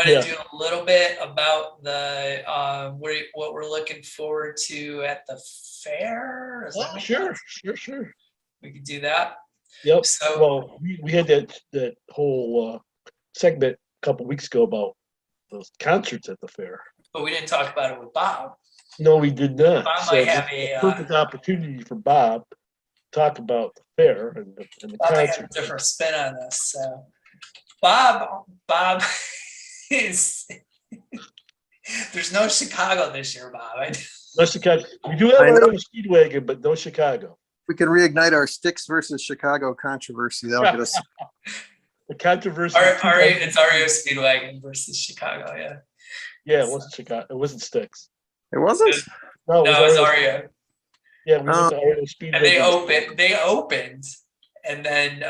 to do a little bit about the what we're looking forward to at the fair? Does that make sense? Sure. We could do that. Yep. So, Well, we had that whole segment a couple weeks ago about those concerts at the fair. but we didn't talk about it with Bob. No, we did not. Bob So might this have is a perfect opportunity for Bob to talk about the fair and the Bob might have concert. a different spin on this. So, Bob is. There's no Chicago this year, Bob. No Chicago. We do have our own Speedwagon, but no Chicago. We can reignite our Styx versus Chicago controversy. That'll get us. The controversy. It's REO Speedwagon versus Chicago. Yeah. Yeah, it wasn't Chicago. It wasn't Styx. It wasn't? No, it was REO. Yeah, we went to REO Speedwagon. And they opened, and then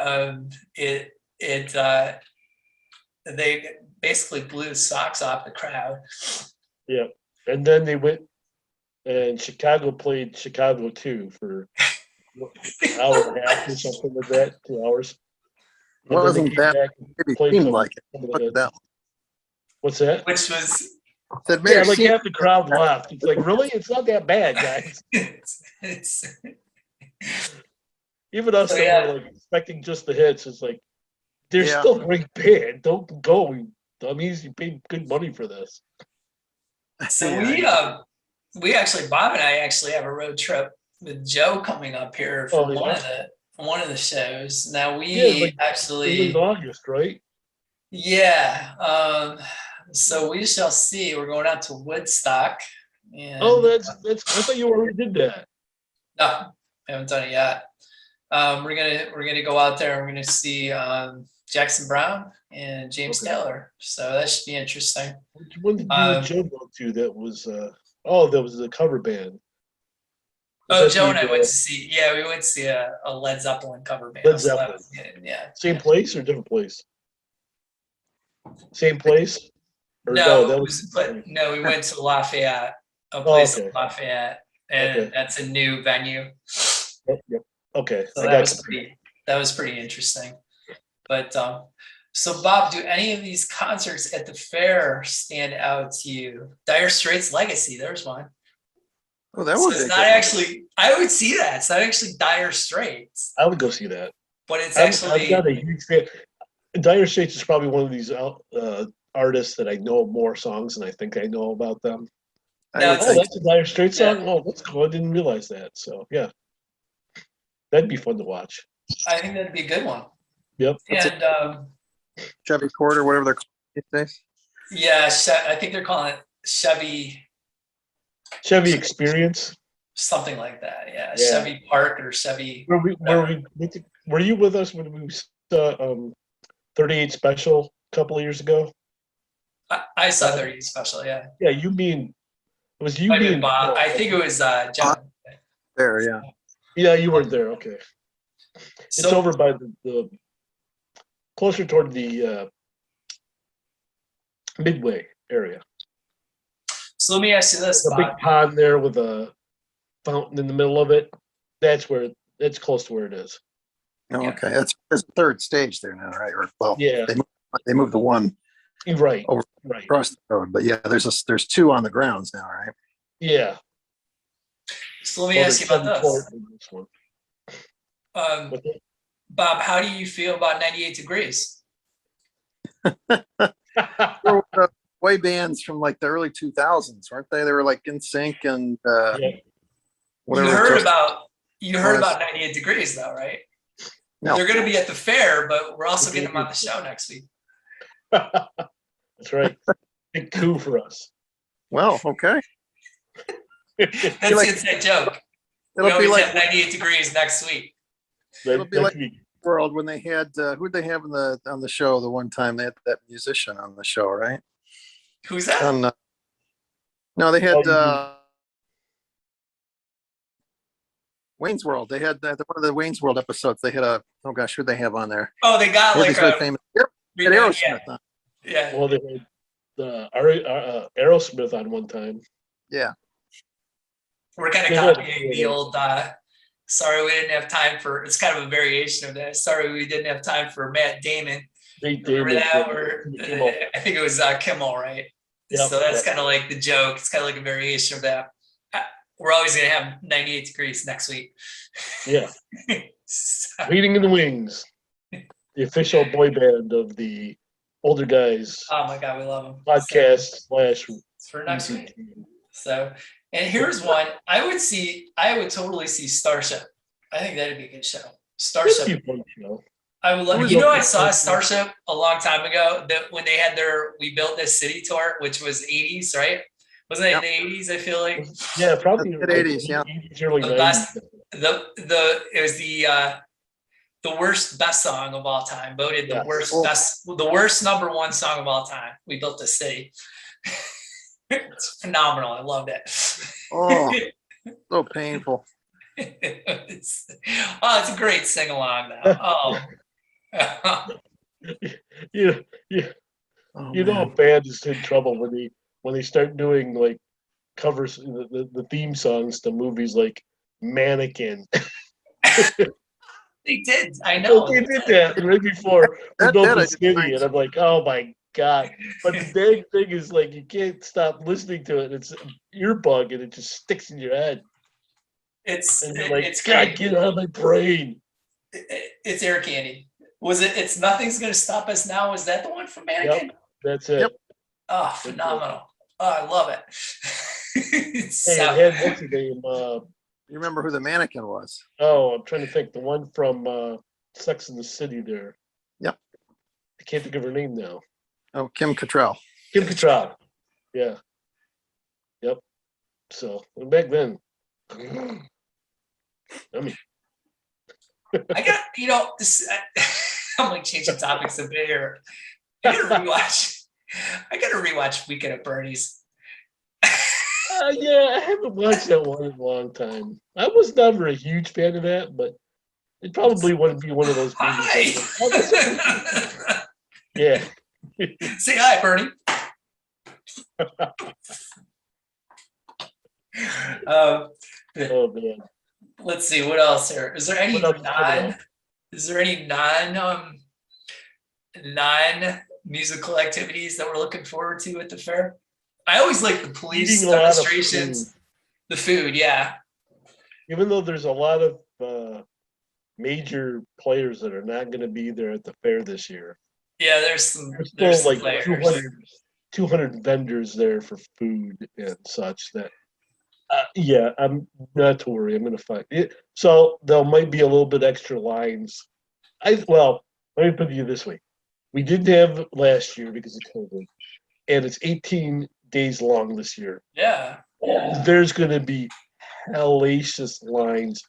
they basically blew the socks off the crowd. Yeah, and then they went, and Chicago played Chicago 2 for an hour and a half or something like that, 2 hours. Well, wasn't that? It seemed like it. Look at that. What's that? Which was. Yeah, like half the crowd left. It's like, really? It's not that bad, guys. Even us that were like expecting just the hits, it's like, they're still great band. Don't go. I mean, you paid good money for this. So we actually, Bob and I actually have a road trip with Joe coming up here for one of the shows. Now we actually in August, right? Yeah. So we shall see. We're going out to Woodstock. And, that's. I thought you already did that. No, I haven't done it yet. We're gonna go out there and we're gonna see Jackson Brown and James Taylor. So that should be interesting. When did you and Joe go to? That was that was the cover band. Joe and I went to see. Yeah, we went to see a Led Zeppelin cover band. Led Zeppelin. Same place or different place? Same place. No, we went to Lafayette, a place in Lafayette, and that's a new venue. Yep. Okay. So that was pretty interesting. But so Bob, do any of these concerts at the fair stand out to you? Dire Straits Legacy, there's one. Oh, that was. It's not actually. I would see that. It's not actually Dire Straits. I would go see that. But it's actually. I'm not a huge fan. Dire Straits is probably one of these artists that I know more songs than I think I know about them. That's a Dire Straits song? Oh, that's cool. I didn't realize that. So, yeah. That'd be fun to watch. I think that'd be a good one. Yep. And Chevy Quarter, whatever they're calling these days. Yeah, I think they're calling it Chevy Experience. Something like that. Yeah. Chevy Park or Chevy. Were you with us when we saw 38 Special a couple of years ago? I saw 38 Special, yeah. Yeah, it was you being Bob. I think it was John. There, yeah. Yeah, you weren't there. Okay. It's over by the closer toward the Midway area. So let me ask you this: a big pond there with a fountain in the middle of it. That's close to where it is. Oh, okay. There's a third stage there now, right? Yeah. They moved the one right across the road, but yeah, there's two on the grounds now, right? Yeah. So let me ask you about this. Bob, how do you feel about 98 Degrees? Boy bands from like the early 2000s, weren't they? They were like NSYNC and whatever. You heard about 98 Degrees though, right? No. They're going to be at the fair, but we're also getting them on the show next week. That's right. Big coup for us. Well, okay. That's the inside joke. We always have 98 Degrees next week. It'll be like World when they had who'd they have on the show the one time? They had that musician on the show, right? Who's that? No, they had Wayne's World. They had one of the Wayne's World episodes. They had who'd they have on there? Oh, they got like really famous. Aerosmith. Yeah. Well, they had Aerosmith on one time. Yeah. We're kind of copying the old. Sorry, we didn't have time for. It's kind of a variation of that. Sorry, we didn't have time for Matt Damon. Nate Remember Damon. that? Or Kimmel. I think it was Kimmel, right? Yep, So that's yep. kind of like the joke. It's kind of like a variation of that. We're always gonna have 98 degrees next week. Yeah. So, Waiting in the Wings, the official boy band of the older guys oh my God, we love them. podcast / It's for next week. So, and here's one I would totally see Starship. I think that'd be a good show. Starship. I would love. You know, I saw Starship a long time ago. That when they had their "We Built This City" tour, which was '80s, right? Wasn't it in the '80s? I feel like. Yeah, probably the 80s. Yeah, 80s, early The 90s. best. It was the worst best song of all time. Voted the worst number one song of all time. We Built This City. It's phenomenal. I loved it. Oh, so painful. it's a great sing along now. Oh. you Oh, you know a man. band is in trouble when they start doing like covers the theme songs to movies like Mannequin. They did. I know. They did that right before We That- Built that I This didn't City, mind. and I'm like, oh my god! But the dang thing is like you can't stop listening to it. It's earbug, and it just sticks in your head. It's And you're like, it's God, great. get it out of my brain. It's Air Candy. Was it? It's Nothing's Gonna Stop Us Now. Was that the one from Mannequin? That's it. Yep. Oh, phenomenal. Oh, I love it. Hey, it had what's his name? You remember who the mannequin was? Oh, I'm trying to think. The one from Sex and the City there. Yep. I can't think of her name now. Oh, Kim Cattrall. Kim Cattrall. Yeah. Yep. So back then. I mean, I got, this, I'm like changing topics a bit here. I gotta rewatch Weekend at Bernie's. yeah, I haven't watched that one in a long time. I was never a huge fan of that, but it probably wouldn't be one of those movies. Hi. Yeah. Say hi, Bernie. Oh man. Let's see what else here. Is there any What else is coming up? non musical activities that we're looking forward to at the fair? I always like the police Eating a lot of demonstrations. The food, yeah. Even though there's a lot of major players that are not going to be there at the fair this year. Yeah, there's There's still some like players. 200 vendors there for food and such that yeah, I'm not to worry. I'm going to find it. So there might be a little bit extra lines. Well, let me put it this way. We didn't have last year because of COVID, and it's 18 days long this year. Yeah. There's going to be hellacious lines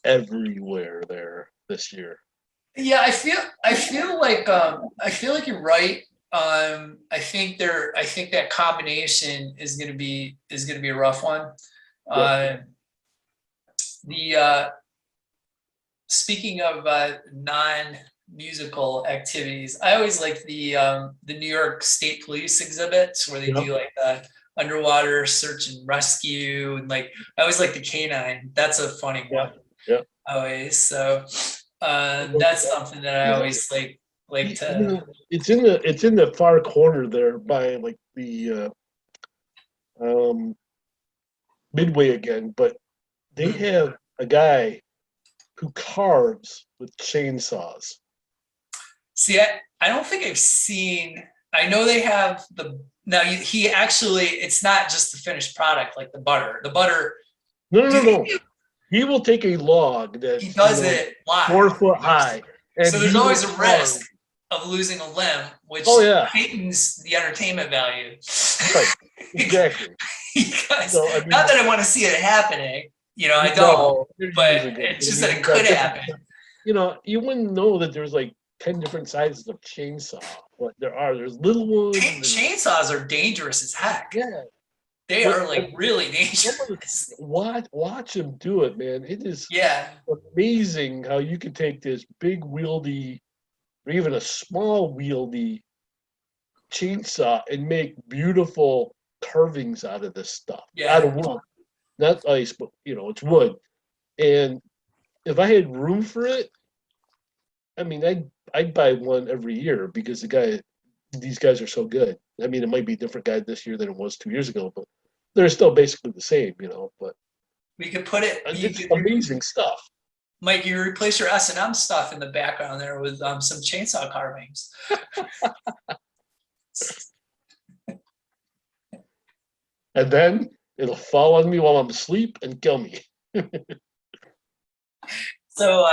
everywhere there this year. Yeah, I feel like you're right. I think that combination is gonna be a rough one. Speaking of non-musical activities, I always like the New York State Police exhibits where they do like underwater search and rescue, and like I always like the canine. That's a funny one. Yeah. Always. So that's something that I always like to. It's in the far corner there by like the Midway again, but they have a guy who carves with chainsaws. See, I don't think I've seen. I know they have he actually. It's not just the finished product like the butter. The butter. No. He will take a log that he does it live, 4 foot high. And so there's always a risk of losing a limb, which heightens the entertainment value. Right, exactly. Because, not that I want to see it happening, I don't, but it's just that it could happen. You wouldn't know that there's like 10 different sizes of chainsaw, but there's little ones. Chainsaws are dangerous as heck. Yeah. They are like really dangerous. Watch them do it, man. It is amazing how you can take this big wieldy or even a small wieldy chainsaw and make beautiful carvings out of this stuff. Out of wood. Not ice, but it's wood. And if I had room for it, I mean, I'd buy one every year because these guys are so good. I mean, it might be a different guy this year than it was 2 years ago, but they're still basically the same, But We could put it. it's amazing stuff. Mike, you replace your S&M stuff in the background there with some chainsaw carvings. And then it'll fall on me while I'm asleep and kill me. So,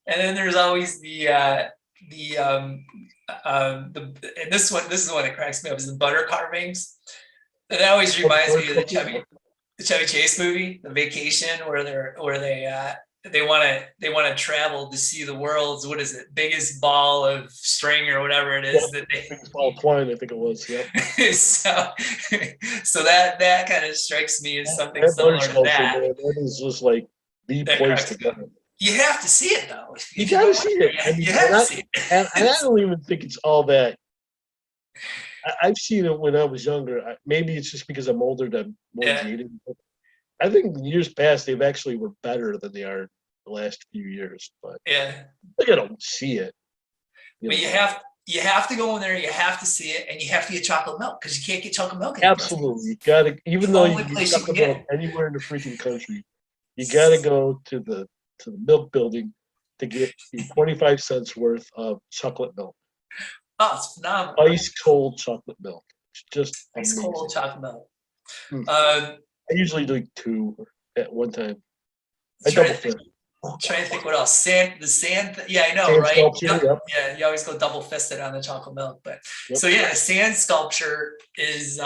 and then there's always and this is the one that cracks me up is the butter carvings. And that always reminds me of the Chevy Chase movie, The Vacation, where they want to travel to see the world's, what is it, biggest ball of string or whatever it is that they, biggest ball of twine, I think it was. Yeah. so that kind of strikes me as something similar to that. Man, that is just like the place to go. You have to see it though. You got to see it. You have to see it. And I don't even think it's all that. I've seen it when I was younger. Maybe it's just because I'm older that I'm more jaded. I think in years past they've actually were better than they are the last few years. But I don't see it. But you have to go in there. You have to see it, and you have to get chocolate milk because you can't get chocolate milk. Absolutely, you got to. Even though you can get chocolate milk anywhere in the freaking country, you got to go to the milk building to get 25 cents worth of chocolate milk. Oh, it's phenomenal. Ice cold chocolate milk. It's just ice cold chocolate milk. I usually do 2 at one time. I'm trying to think what else. The sand. Yeah, I know, right? Yep. Yeah, you always go double fisted on the chocolate milk, but so yeah, the sand sculpture is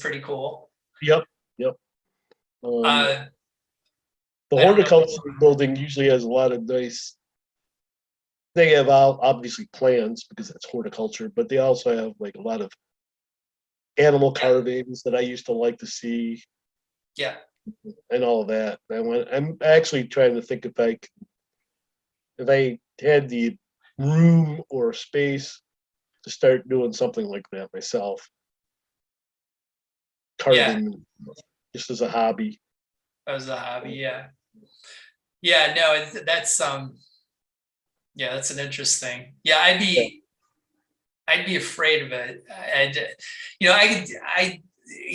pretty cool. Yep. The horticulture building usually has a lot of nice. They have obviously plants because it's horticulture, but they also have like a lot of animal carvings that I used to like to see. Yeah. And all of that. I'm actually trying to think if I had the room or space to start doing something like that myself. Carving just as a hobby. As a hobby, yeah. Yeah, no, that's that's an interesting. Yeah, I'd be afraid of it. I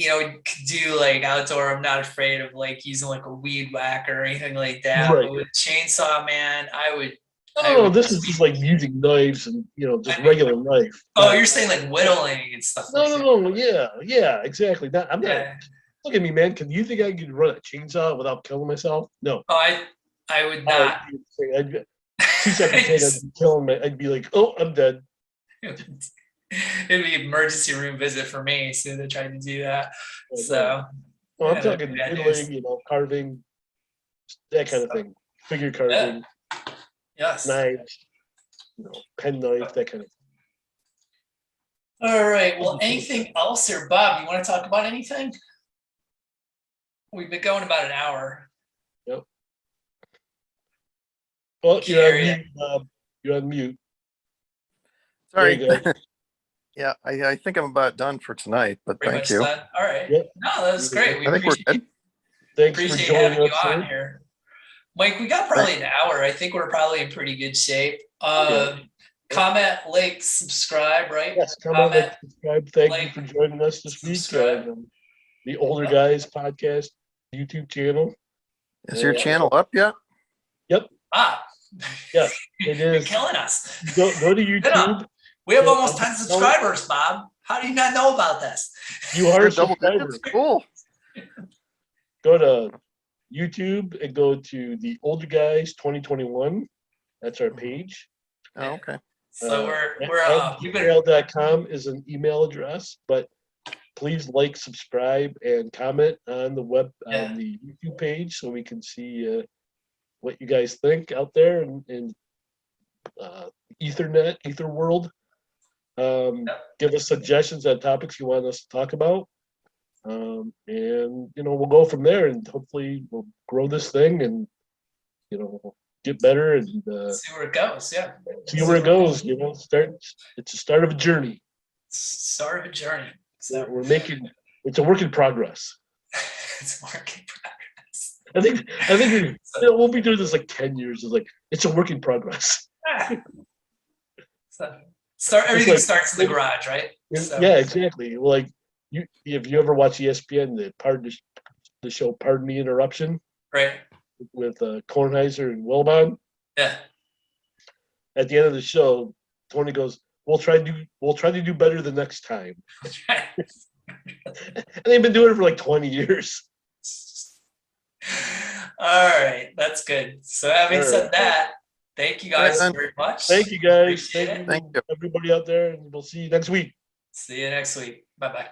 could do like outdoor. I'm not afraid of like using like a weed whacker or anything like that. Right. But with chainsaw, man, this is just like using knives and regular knife. Oh, you're saying like whittling and stuff. No, yeah, exactly. I'm not. Look at me, man. Can you think I could run a chainsaw without killing myself? No. Oh, I would not. 2 seconds later, I'd be killing me. I'd be like, oh, I'm dead. It'd be an emergency room visit for me. So they're trying to do that. So I'm talking whittling, carving, that kind of thing. Figure carving. Yes. Knives, pen knife, that kind of thing. All right. Well, anything else here, Bob? You want to talk about anything? We've been going about an hour. Yep. Well, you're on mute. Sorry. Yeah, I think I'm about done for tonight, but thank you. Done? All right. Yep. No, that was great. I think we're good. Thanks for joining having you us on here. Mike, we got probably an hour. I think we're probably in pretty good shape. Comment, like, subscribe, right? Yes, comment, like, subscribe. Thank you for joining us this week. The Older Guys Podcast YouTube channel. Is your channel up yet? Yep. Yes, it is. You're killing us. Go to YouTube. We have almost 10 subscribers, Bob. How do you not know about this? You are a subscriber. Cool. Go to YouTube and go to the Older Guys 2021. That's our page. Oh, okay. So gmail.com is an email address, but please like, subscribe, and comment on the on the YouTube page so we can see what you guys think out there in Ether world. Give us suggestions on topics you want us to talk about. And we'll go from there, and hopefully we'll grow this thing and get better and see where it goes. Yeah. See where it goes. It's the start of a journey. Start of a journey. So it's a work in progress. It's a work in progress. we'll be doing this like 10 years. It's like it's a work in progress. So everything starts in the garage, right? So. Yeah, exactly. Like if you ever watch ESPN, the show Pardon the Interruption, right, with Kornheiser and Wilbon. Yeah. At the end of the show, Tony goes, We'll try to do better the next time. And they've been doing it for like 20 years. All right, that's good. So having said that, thank you guys very much. Thank you guys. Thank you everybody out there, and we'll see you next week. See you next week. Bye-bye.